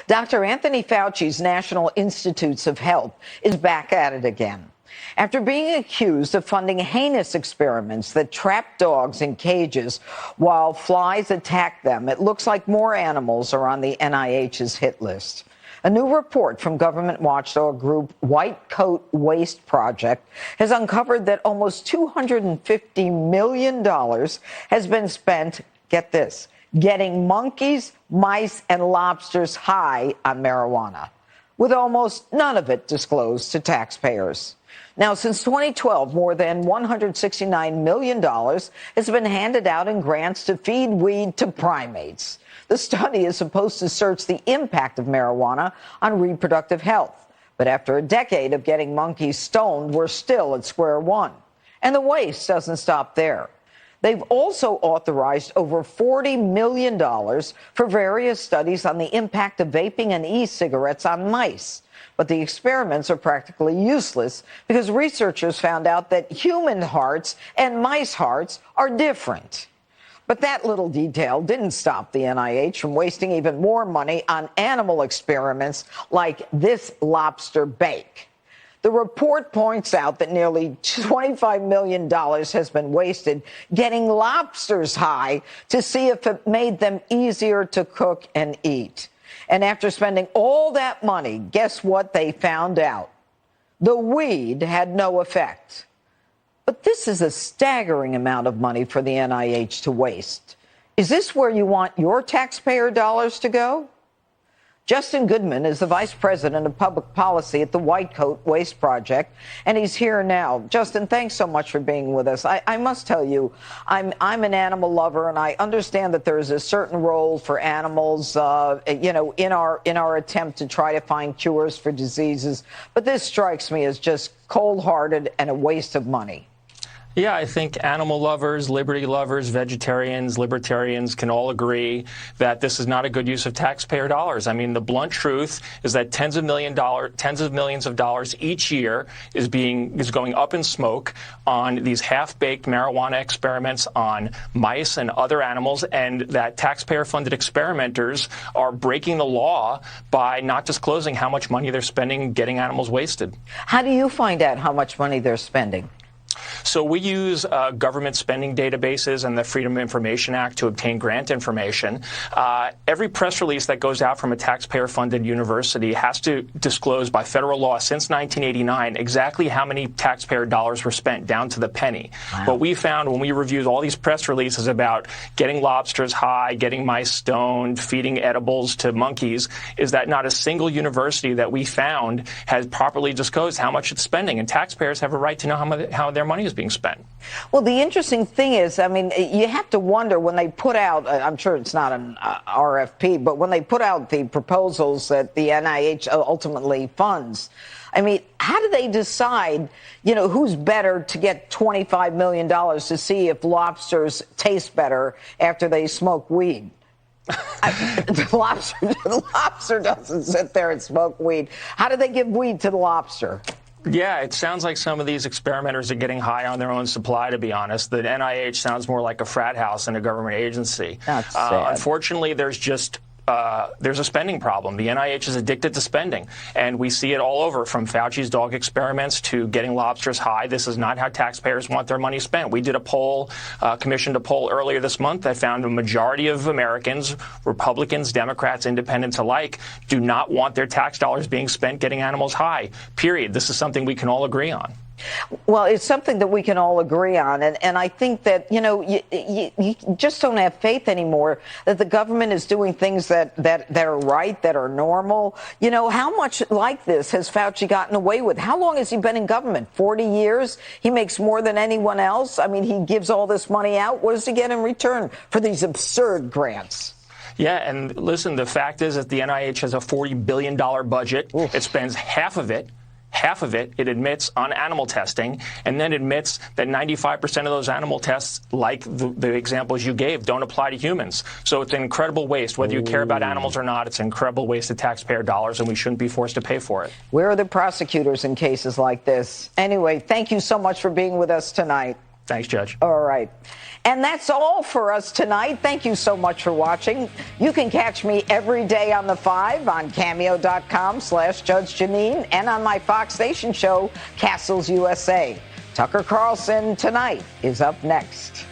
Dr. Anthony Fauci's National Institutes of Health is back at it again. After being accused of funding heinous experiments that trap dogs in cages while flies attack them, it looks like more animals are on the NIH's hit list. A new report from government watchdog group White Coat Waste Project has uncovered that almost $250 million has been spent, get this, getting monkeys, mice, and lobsters high on marijuana, with almost none of it disclosed to taxpayers. Now, since 2012, more than $169 million has been handed out in grants to feed weed to primates. The study is supposed to search the impact of marijuana on reproductive health. But after a decade of getting monkeys stoned, we're still at square one. And the waste doesn't stop there. They've also authorized over $40 million for various studies on the impact of vaping and e-cigarettes on mice. But the experiments are practically useless because researchers found out that human hearts and mice hearts are different. But that little detail didn't stop the NIH from wasting even more money on animal experiments like this lobster bake. The report points out that nearly $25 million has been wasted getting lobsters high to see if it made them easier to cook and eat. And after spending all that money, guess what they found out? The weed had no effect. But this is a staggering amount of money for the NIH to waste. Is this where you want your taxpayer dollars to go? Justin Goodman is the vice president of public policy at the White Coat Waste Project, and he's here now. Justin, thanks so much for being with us. I must tell you, I'm an animal lover, and I understand that there is a certain role for animals, in our attempt to try to find cures for diseases. But this strikes me as just cold-hearted and a waste of money. Yeah, I think animal lovers, liberty lovers, vegetarians, libertarians can all agree that this is not a good use of taxpayer dollars. I mean, the blunt truth is that tens of millions of dollars each year is going up in smoke on these half-baked marijuana experiments on mice and other animals, and that taxpayer-funded experimenters are breaking the law by not disclosing how much money they're spending getting animals wasted. How do you find out how much money they're spending? So we use government spending databases and the Freedom of Information Act to obtain grant information. Every press release that goes out from a taxpayer-funded university has to disclose by federal law since 1989 exactly how many taxpayer dollars were spent, down to the penny. Wow. What we found when we reviewed all these press releases about getting lobsters high, getting mice stoned, feeding edibles to monkeys, is that not a single university that we found has properly disclosed how much it's spending. And taxpayers have a right to know how their money is being spent. Well, the interesting thing is, I mean, you have to wonder when they put out, I'm sure it's not an RFP, but when they put out the proposals that the NIH ultimately funds, I mean, how do they decide, who's better to get $25 million to see if lobsters taste better after they smoke weed? The lobster doesn't sit there and smoke weed. How do they give weed to the lobster? Yeah, it sounds like some of these experimenters are getting high on their own supply, to be honest. The NIH sounds more like a frat house than a government agency. That's sad. Unfortunately, there's a spending problem. The NIH is addicted to spending, and we see it all over, from Fauci's dog experiments to getting lobsters high. This is not how taxpayers want their money spent. We did a poll, commissioned a poll earlier this month that found a majority of Americans, Republicans, Democrats, independents alike, do not want their tax dollars being spent getting animals high, period. This is something we can all agree on. Well, it's something that we can all agree on. And I think that, you just don't have faith anymore that the government is doing things that are right, that are normal. How much like this has Fauci gotten away with? How long has he been in government? 40 years? He makes more than anyone else. I mean, he gives all this money out. What does he get in return for these absurd grants? Yeah, and listen, the fact is that the NIH has a $40 billion budget. Oof. It spends half of it it admits on animal testing, and then admits that 95% of those animal tests, like the examples you gave, don't apply to humans. So it's an incredible waste. Whether you care about animals or not, it's an incredible waste of taxpayer dollars, and we shouldn't be forced to pay for it. Where are the prosecutors in cases like this? Anyway, thank you so much for being with us tonight. Thanks, Judge. All right. And that's all for us tonight. Thank you so much for watching. You can catch me every day on The Five on cameo.com/Judge Jeanine and on my Fox Station show, Castles USA. Tucker Carlson tonight is up next.